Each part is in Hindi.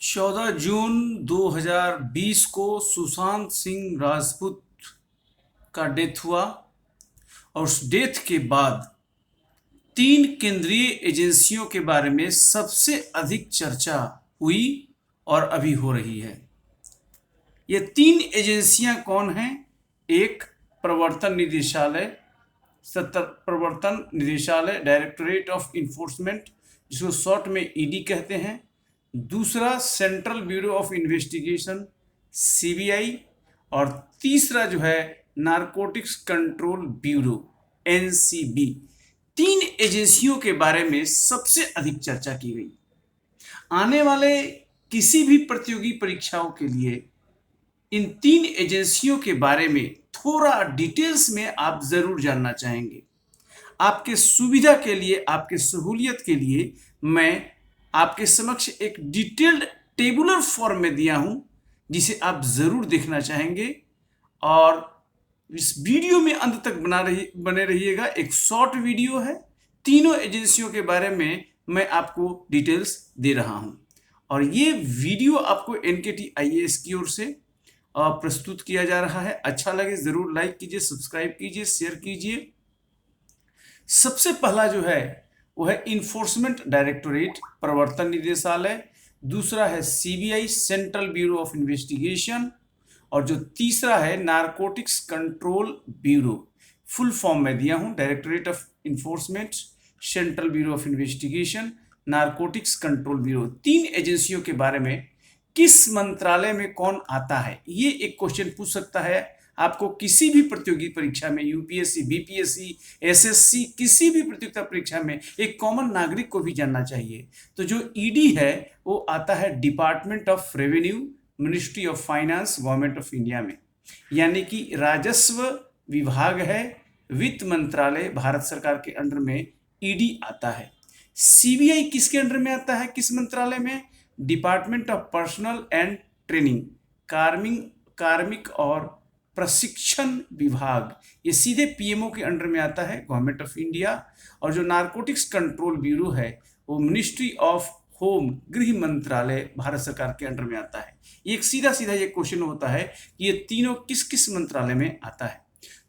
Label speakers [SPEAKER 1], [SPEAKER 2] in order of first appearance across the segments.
[SPEAKER 1] 14 जून 2020 को सुशांत सिंह राजपूत का डेथ हुआ और उस डेथ के बाद 3 केंद्रीय एजेंसियों के बारे में सबसे अधिक चर्चा हुई और अभी हो रही है। ये 3 एजेंसियां कौन हैं? एक, प्रवर्तन निदेशालय, प्रवर्तन निदेशालय, डायरेक्टोरेट ऑफ इन्फोर्समेंट, जिसको शॉर्ट में ईडी कहते हैं। दूसरा, central bureau of investigation, CBI. और तीसरा जो है नारकोटिक्स कंट्रोल ब्यूरो, एनसीबी। 3 एजेंसियों के बारे में सबसे अधिक चर्चा की गई। आने वाले किसी भी प्रतियोगी परीक्षाओं के लिए इन 3 एजेंसियों के बारे में थोड़ा डिटेल्स में आप जरूर जानना चाहेंगे। आपके सुविधा के लिए, आपके सहूलियत के लिए मैं आपके समक्ष एक डिटेल्ड टेबुलर फॉर्म में दिया हूं, जिसे आप जरूर देखना चाहेंगे। और इस वीडियो में अंत तक बने रहिएगा। एक शॉर्ट वीडियो है, तीनों एजेंसियों के बारे में मैं आपको डिटेल्स दे रहा हूं। और ये वीडियो आपको एनकेटी आईएएस की ओर से प्रस्तुत किया जा रहा है। अच्छा लगे जरूर लाइक कीजिए, सब्सक्राइब कीजिए, शेयर कीजिए। सबसे पहला जो है वो है इन्फोर्समेंट डायरेक्टोरेट, प्रवर्तन निदेशालय। दूसरा है CBI, central bureau of investigation. और जो तीसरा है narcotics control bureau. Full form में दिया हूं, directorate of enforcement, central bureau of investigation, narcotics control bureau. 3 एजेंसियों के बारे में किस मंत्रालय में कौन आता है, ये एक क्वेश्चन पूछ सकता है आपको किसी भी प्रतियोगी परीक्षा में। यूपीएससी, बीपीएससी, एसएससी, किसी भी प्रतियोगिता परीक्षा में एक कॉमन नागरिक को भी जानना चाहिए। तो जो ईडी है वो आता है department of revenue, ministry of finance, government of India में, यानी कि राजस्व विभाग है, वित्त मंत्रालय, भारत सरकार के अंडर में ईडी आता है। सीबीआई किसके अंडर में आता है, किस मंत्रालय में? Department of personal and training, कार्मिक और प्रशिक्षण विभाग। ये सीधे पीएमओ के अंडर में आता है, गवर्नमेंट ऑफ इंडिया। और जो नारकोटिक्स कंट्रोल ब्यूरो है वो मिनिस्ट्री ऑफ होम, गृह मंत्रालय, भारत सरकार के अंडर में आता है। एक सीधा सीधा ये क्वेश्चन होता है कि ये तीनों किस किस मंत्रालय में आता है।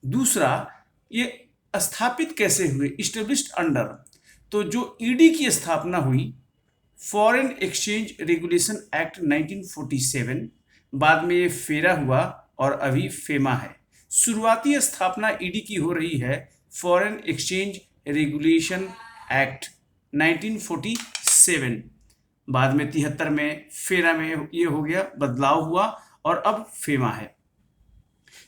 [SPEAKER 1] दूसरा, ये स्थापित कैसे हुए, इस्टेब्लिश्ड अंडर। तो जो ईडी की स्थापना हुई फॉरेन एक्सचेंज रेगुलेशन एक्ट 1947, बाद में ये फेरा हुआ और अभी फेमा है। शुरुआती स्थापना ईडी की हो रही है फॉरेन एक्सचेंज रेगुलेशन एक्ट 1947, बाद में 73 में फेरा में ये हो गया, बदलाव हुआ और अब फेमा है।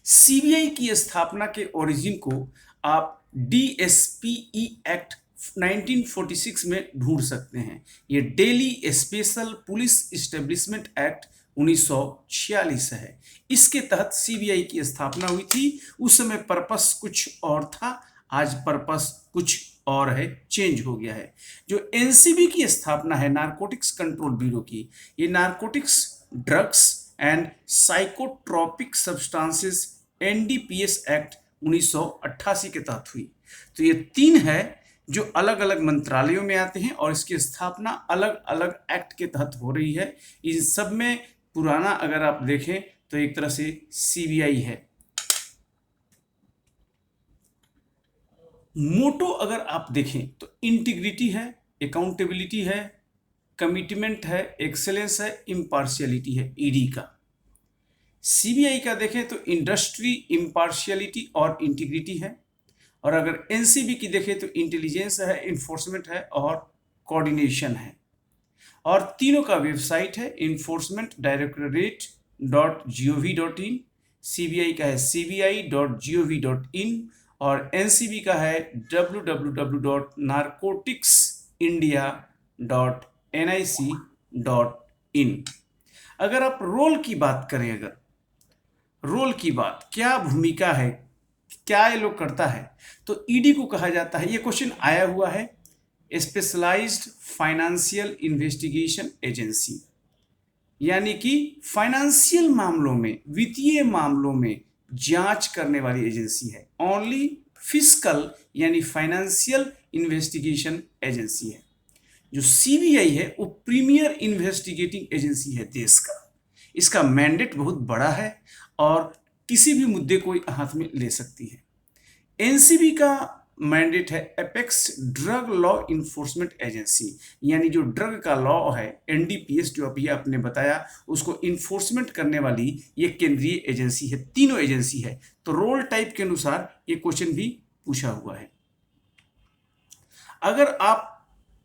[SPEAKER 1] सीबीआई की स्थापना के ओरिजिन को आप डीएसपीई एक्ट 1946 में ढूंढ सकते हैं। ये daily special police establishment act 1946 है। इसके तहत सीबीआई की स्थापना हुई थी। उस समय पर्पस कुछ और था, आज पर्पस कुछ और है, चेंज हो गया है। जो एनसीबी की स्थापना है, नारकोटिक्स कंट्रोल ब्यूरो की, ये narcotics, drugs and psychotropic substances NDPS act 1988 के तहत हुई। तो ये 3 है जो अलग अलग मंत्रालयों में आते हैं और इसकी स्थापना अलग अलग एक्ट के तहत हो रही है। इन सब में पुराना अगर आप देखें तो एक तरह से सीबीआई है। मोटो अगर आप देखें तो इंटीग्रिटी है, अकाउंटेबिलिटी है, कमिटमेंट है, एक्सेलेंस है, इम्पार्शियलिटी है ईडी का। सीबीआई का देखें तो इंडस्ट्री, इम्पार्शियलिटी और इंटीग्रिटी है। और अगर एनसीबी की देखें तो इंटेलिजेंस है, इन्फोर्समेंट है और कोऑर्डिनेशन है। और तीनों का वेबसाइट है enforcementdirectorate.gov.in, सीबीआई का है cbi.gov.in और एनसीबी का है www.narcoticsindia.nic.in। अगर आप रोल की बात करें, अगर रोल की बात, क्या भूमिका है, क्या ये लोग करता है, तो ईडी को कहा जाता है, ये क्वेश्चन आया हुआ है, स्पेशलाइज्ड फाइनेंशियल इन्वेस्टिगेशन एजेंसी, यानी कि फाइनेंशियल मामलों में, वित्तीय मामलों में जांच करने वाली एजेंसी है। ओनली फिस्कल यानी फाइनेंशियल इन्वेस्टिगेशन एजेंसी है। जो सीबीआई है वो प्रीमियर इन्वेस्टिगेटिंग एजेंसी है देश का। इसका मैंडेट बहुत बड़ा है और किसी भी मुद्दे को हाथ में ले सकती है। एनसीबी का मैंडेट है apex drug law enforcement agency, यानी जो ड्रग का लॉ है एनडीपीएस जो अभी आपने बताया उसको इन्फोर्समेंट करने वाली ये केंद्रीय एजेंसी है, तीनों एजेंसी है। तो रोल टाइप के अनुसार ये क्वेश्चन भी पूछा हुआ है। अगर आप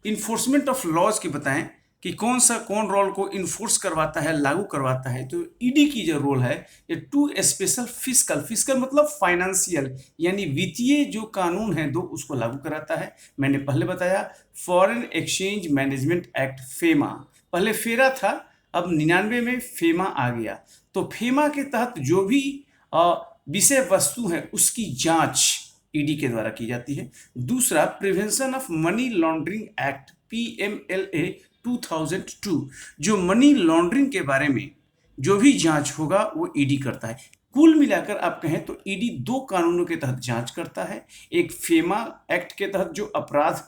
[SPEAKER 1] इन्फोर्समेंट ऑफ लॉज की बताएं कि कौन रोल को इन्फोर्स करवाता है, लागू करवाता है, तो ईडी की जो रोल है ये टू स्पेशल फिस्कल मतलब फाइनेंशियल यानी वित्तीय जो कानून है दो उसको लागू कराता है। मैंने पहले बताया foreign exchange management act FEMA, पहले फेरा था, अब 99 में फेमा आ गया। तो फेमा के तहत जो भी विषय वस्तु है उसकी जांच ईडी के द्वारा की जाती है। दूसरा prevention of money laundering act PMLA 2002, जो मनी लॉन्ड्रिंग के बारे में जो भी जांच होगा वो ईडी करता है। कुल मिलाकर आप कहें तो ईडी दो कानूनों के तहत जांच करता है। एक फेमा एक्ट के तहत जो अपराध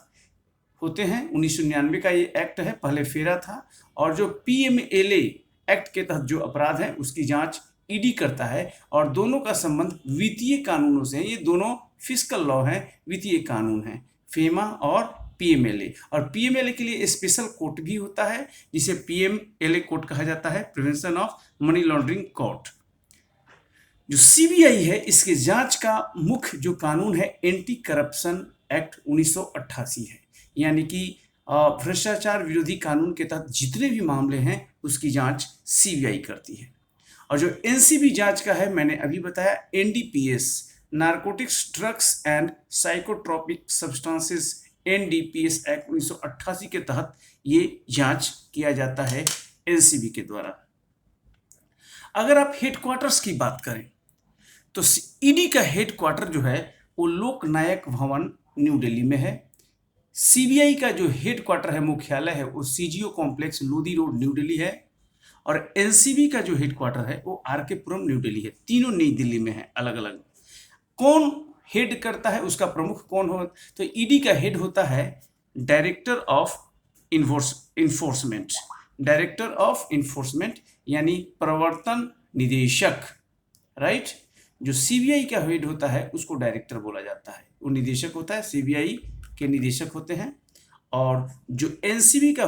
[SPEAKER 1] होते हैं 1999 का ये एक्ट है, पहले फेरा था, और जो पीएमएलए एक्ट के तहत जो अपराध है उसकी जांच ईडी करता है। और दोनों का संबंध वित्तीय कानूनों से है, ये दोनों फिस्कल लॉ है, वित्तीय कानून है, फेमा और पीएमएलए। और पीएमएलए के लिए स्पेशल कोर्ट भी होता है जिसे पीएमएलए कोर्ट कहा जाता है, prevention of money laundering court. जो सीबीआई है इसके जांच का मुख्य जो कानून है एंटी करप्शन एक्ट 1988 है, यानी कि भ्रष्टाचार विरोधी कानून के तहत जितने भी मामले हैं उसकी जांच सीबीआई करती है। और जो एनसीबी जांच का है मैंने अभी बताया NDPS, narcotics drugs and psychotropic substances, NDPS act 1988 के तहत ये जांच किया जाता है एनसीबी के द्वारा। अगर आप हेडक्वार्टर्स की बात करें तो ईडी का हेडक्वार्टर जो है वो लोकनायक भवन न्यू दिल्ली में है। सीबीआई का जो हेडक्वार्टर है, मुख्यालय है, वो CGO complex Lodhi road new Delhi है। और एनसीबी का जो हेडक्वार्टर है वो आरके पुरम न्यू दिल्ली है। तीनों नई दिल्ली में है अलग अलग। कौन हेड करता है, उसका प्रमुख कौन हो, तो ईडी का हेड होता है director of enforcement, director of enforcement यानी प्रवर्तन निदेशक, राइट। जो सीबीआई का हेड होता है उसको डायरेक्टर बोला जाता है, वो निदेशक होता है, सीबीआई के निदेशक होते हैं। और जो एनसीबी का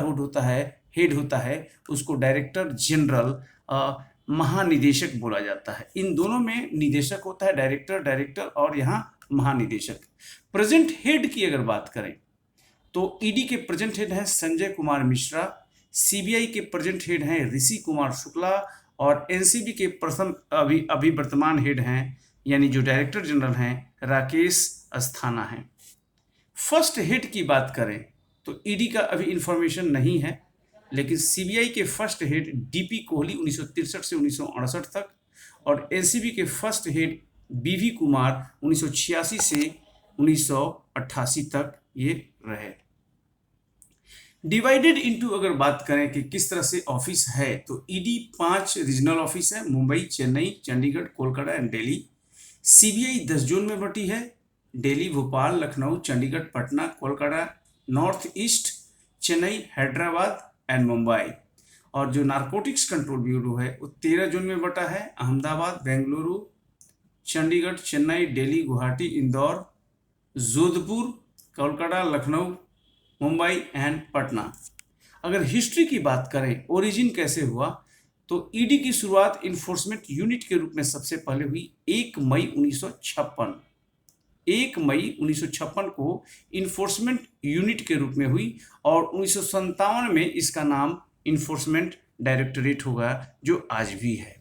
[SPEAKER 1] हेड होता है उसको डायरेक्टर जनरल महानिदेशक बोला जाता है। इन दोनों में निदेशक होता है, डायरेक्टर और यहाँ महानिदेशक। प्रेजेंट हेड की अगर बात करें तो ईडी के प्रेजेंट हेड हैं संजय कुमार मिश्रा, सीबीआई के प्रेजेंट हेड हैं ऋषि कुमार शुक्ला, और एनसीबी के प्रथम अभी वर्तमान हेड हैं यानी जो डायरेक्टर जनरल हैं राकेश अस्थाना हैं। फर्स्ट हेड की बात करें तो ईडी का अभी इंफॉर्मेशन नहीं है, लेकिन सीबीआई के फर्स्ट हेड डीपी कोहली 1963 से 1968 तक, और एनसीबी के फर्स्ट हेड बीवी कुमार 1986 से 1988 तक ये रहे। डिवाइडेड इनटू अगर बात करें कि किस तरह से ऑफिस है तो ईडी 5 रीजनल ऑफिस है, Mumbai, Chennai, Chandigarh, Kolkata and Delhi. CBI 10 zone में बटी है, Delhi, Bhopal, Lucknow, Chandigarh, Patna, Kolkata, north east, Chennai, Hyderabad and Mumbai. और जो नारकोटिक्स कंट्रोल ब्यूरो है वो 13 जोन में बटा है, अहमदाबाद, बेंगलुरु, चंडीगढ़, चेन्नई, दिल्ली, गुवाहाटी, इंदौर, जोधपुर, कोलकाता, लखनऊ, मुंबई एंड पटना। अगर हिस्ट्री की बात करें, ओरिजिन कैसे हुआ, तो ईडी की शुरुआत इन्फोर्समेंट यूनिट के रूप में सबसे पहले हुई 1 मई 1956। 1 मई 1956 को इन्फोर्समेंट यूनिट के रूप में हुई और 1957 में इसका नाम इन्फोर्समेंट डायरेक्टरेट होगा जो आज भी है।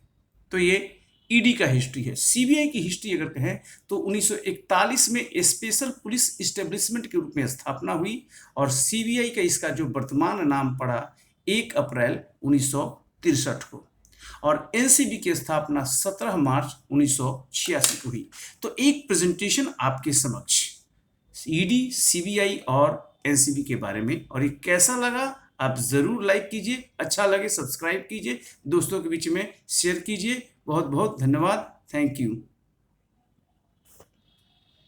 [SPEAKER 1] तो ये ईडी का हिस्ट्री है। सीबीआई की हिस्ट्री अगर कहें तो 1941 में स्पेशल पुलिस एस्टेब्लिशमेंट के रूप में स्थापना हुई और सीबीआई का इसका जो वर्तमान नाम पड़ा 1 अप्रैल 1963 को, और एनसीबी की स्थापना 17 मार्च 1986 को हुई। तो एक प्रेजेंटेशन आपके समक्ष ईडी, सीबीआई और एनसीबी के बारे में, और ये कैसा लगा आप ज़रूर लाइक कीजिए, अच्छा लगे सब्सक्राइब कीजिए, दोस्तों के बीच में शेयर कीजिए। बहुत बहुत धन्यवाद, थैंक यू।